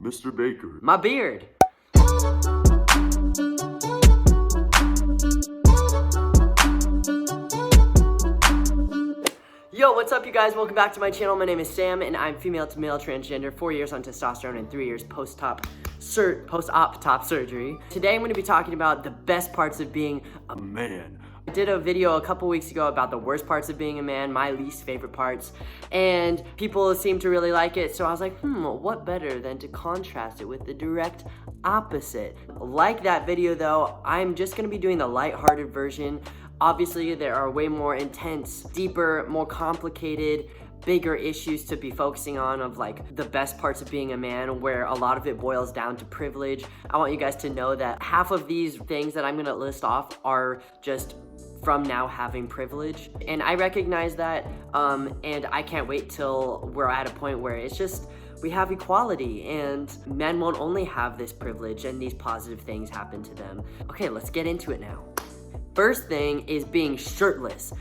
Mr. Baker. My beard. Yo, what's up you guys? Welcome back to my channel. My name is Sam and I'm female to male transgender, 4 years on testosterone and 3 years post-op top surgery. Today I'm going to be talking about the best parts of being a man. I did a video a couple weeks ago about the worst parts of being a man, my least favorite parts, and people seem to really like it, so I was like, what better than to contrast it with the direct opposite. Like that video though, I'm just going to be doing the lighthearted version. Obviously, there are way more intense, deeper, more complicated, bigger issues to be focusing on of like the best parts of being a man, where a lot of it boils down to privilege. I want you guys to know that half of these things that I'm gonna list off are just from now having privilege. And I recognize that, and I can't wait till we're at a point where it's just, we have equality and men won't only have this privilege and these positive things happen to them. Okay, let's get into it now. First thing is being shirtless.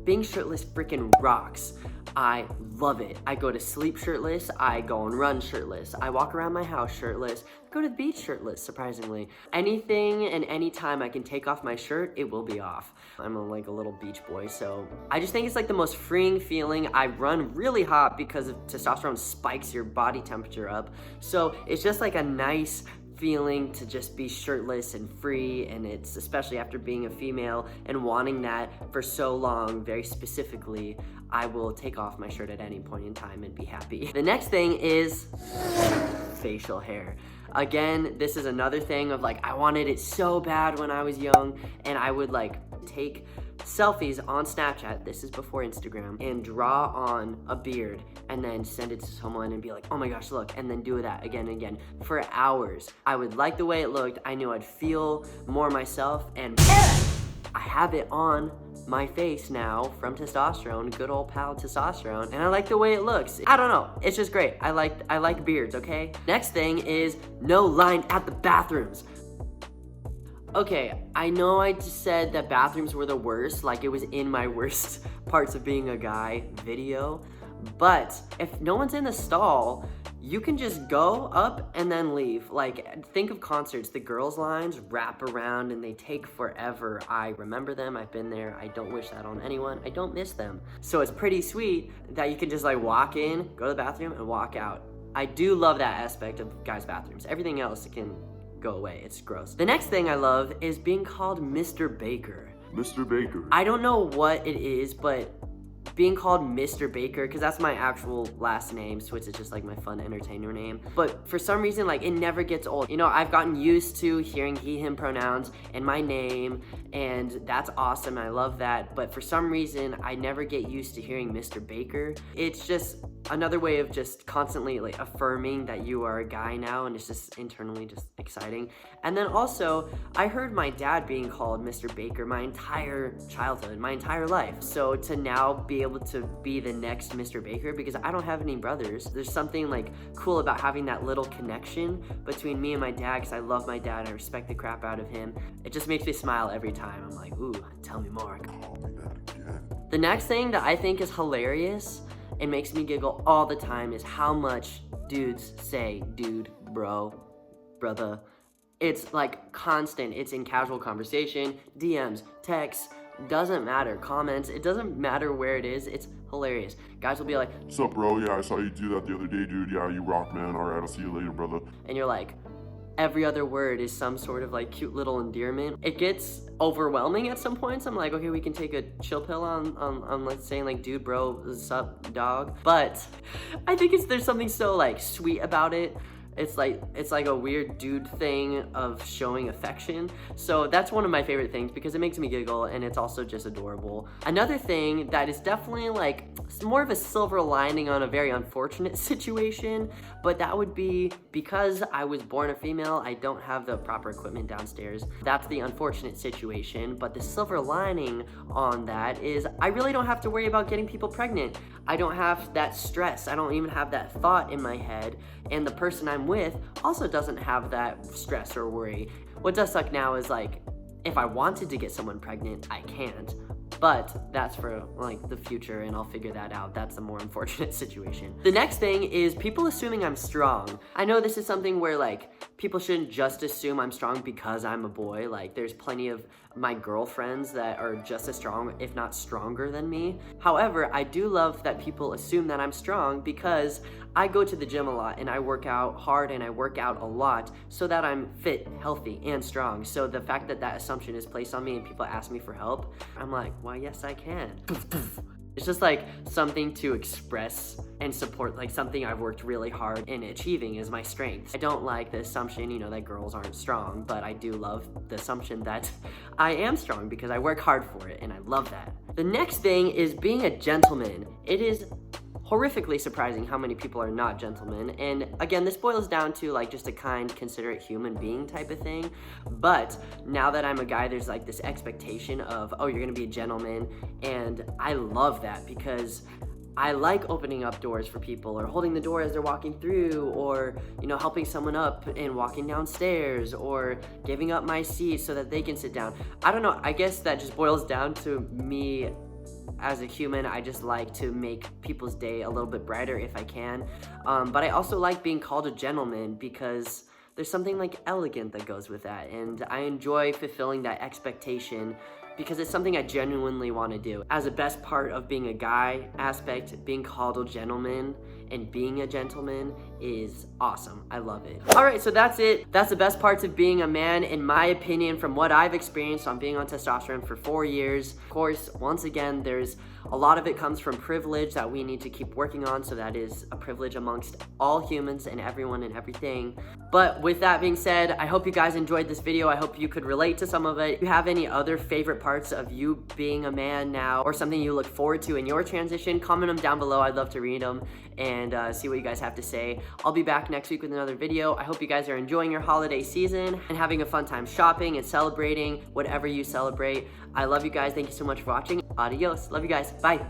Being shirtless freaking rocks. I love it. I go to sleep shirtless, I go and run shirtless, I walk around my house shirtless, I go to the beach shirtless, surprisingly. Anything and anytime I can take off my shirt, it will be off. I'm like a little beach boy, so I just think it's like the most freeing feeling. I run really hot because of testosterone spikes your body temperature up, so it's just like a nice feeling to just be shirtless and free, and it's especially after being a female and wanting that for so long, very specifically, I will take off my shirt at any point in time and be happy. The next thing is facial hair. Again, this is another thing of like, I wanted it so bad when I was young, and I would like take selfies on Snapchat, this is before Instagram, and draw on a beard and then send it to someone and be like, oh my gosh, look, and then do that again and again for hours. I would like the way it looked, I knew I'd feel more myself, and I have it on my face now from testosterone, good old pal testosterone, and I like the way it looks. I don't know, it's just great. I like beards, okay? Next thing is no line at the bathrooms. Okay, I know I just said that bathrooms were the worst, like it was in my worst parts of being a guy video, but if no one's in the stall, you can just go up and then leave. Like, think of concerts, the girls' lines wrap around and they take forever. I remember them, I've been there, I don't wish that on anyone, I don't miss them. So it's pretty sweet that you can just like walk in, go to the bathroom, and walk out. I do love that aspect of guys' bathrooms. Everything else can go away, it's gross. The next thing I love is being called Mr. Baker. Mr. Baker. I don't know what it is, but being called Mr. Baker, because that's my actual last name, Switz is just like my fun entertainer name, but for some reason, like, it never gets old. You know, I've gotten used to hearing he, him pronouns in my name, and that's awesome, I love that, but for some reason, I never get used to hearing Mr. Baker. It's just another way of just constantly like affirming that you are a guy now, and it's just internally just exciting. And then also, I heard my dad being called Mr. Baker my entire childhood, my entire life. So to now be able to be the next Mr. Baker, because I don't have any brothers, there's something like cool about having that little connection between me and my dad, because I love my dad, I respect the crap out of him. It just makes me smile every time. I'm like, ooh, tell me more. Call me that again. The next thing that I think is hilarious and makes me giggle all the time is how much dudes say dude, bro, brother. It's like constant. It's in casual conversation, DMs, texts, doesn't matter, comments, it doesn't matter where it is, it's hilarious. Guys will be like, What's up, bro? Yeah, I saw you do that the other day, dude. Yeah, you rock, man. All right, I'll see you later, brother. and you're like, every other word is some sort of like cute little endearment. It gets overwhelming at some points. I'm like, okay, we can take a chill pill on like saying like, dude, bro, sup, dog. But I think there's something so like sweet about it. It's like a weird dude thing of showing affection. So that's one of my favorite things because it makes me giggle and it's also just adorable. Another thing that is definitely like more of a silver lining on a very unfortunate situation, but that would be because I was born a female, I don't have the proper equipment downstairs. That's the unfortunate situation, but the silver lining on that is I really don't have to worry about getting people pregnant. I don't have that stress. I don't even have that thought in my head, and the person I'm with also doesn't have that stress or worry. What does suck now is like, if I wanted to get someone pregnant, I can't, but that's for like the future and I'll figure that out. That's a more unfortunate situation. The next thing is people assuming I'm strong. I know this is something where like people shouldn't just assume I'm strong because I'm a boy. Like there's plenty of my girlfriends that are just as strong, if not stronger than me. However, I do love that people assume that I'm strong because I go to the gym a lot and I work out hard and I work out a lot so that I'm fit, healthy, and strong. So the fact that that assumption is placed on me and people ask me for help, I'm like, well, yes, I can. It's just like something to express and support, like something I've worked really hard in achieving is my strength. I don't like the assumption, you know, that girls aren't strong, but I do love the assumption that I am strong because I work hard for it and I love that. The next thing is being a gentleman. It is horrifically surprising how many people are not gentlemen. And again, this boils down to like just a kind, considerate human being type of thing. But now that I'm a guy, there's like this expectation of, oh, you're gonna be a gentleman. And I love that because I like opening up doors for people or holding the door as they're walking through or, you know, helping someone up and walking downstairs or giving up my seat so that they can sit down. I don't know, I guess that just boils down to me as a human. I just like to make people's day a little bit brighter if I can. But I also like being called a gentleman because there's something like elegant that goes with that. And I enjoy fulfilling that expectation because it's something I genuinely want to do. As a best part of being a guy aspect, being called a gentleman and being a gentleman is awesome. I love it. All right, so that's it. That's the best parts of being a man, in my opinion, from what I've experienced on being on testosterone for 4 years. Of course, once again, there's a lot of it comes from privilege that we need to keep working on, so that is a privilege amongst all humans and everyone and everything. But with that being said, I hope you guys enjoyed this video. I hope you could relate to some of it. If you have any other favorite parts of you being a man now or something you look forward to in your transition, comment them down below. I'd love to read them and see what you guys have to say. I'll be back next week with another video. I hope you guys are enjoying your holiday season and having a fun time shopping and celebrating whatever you celebrate. I love you guys. Thank you so much for watching. Adios. Love you guys. Bye.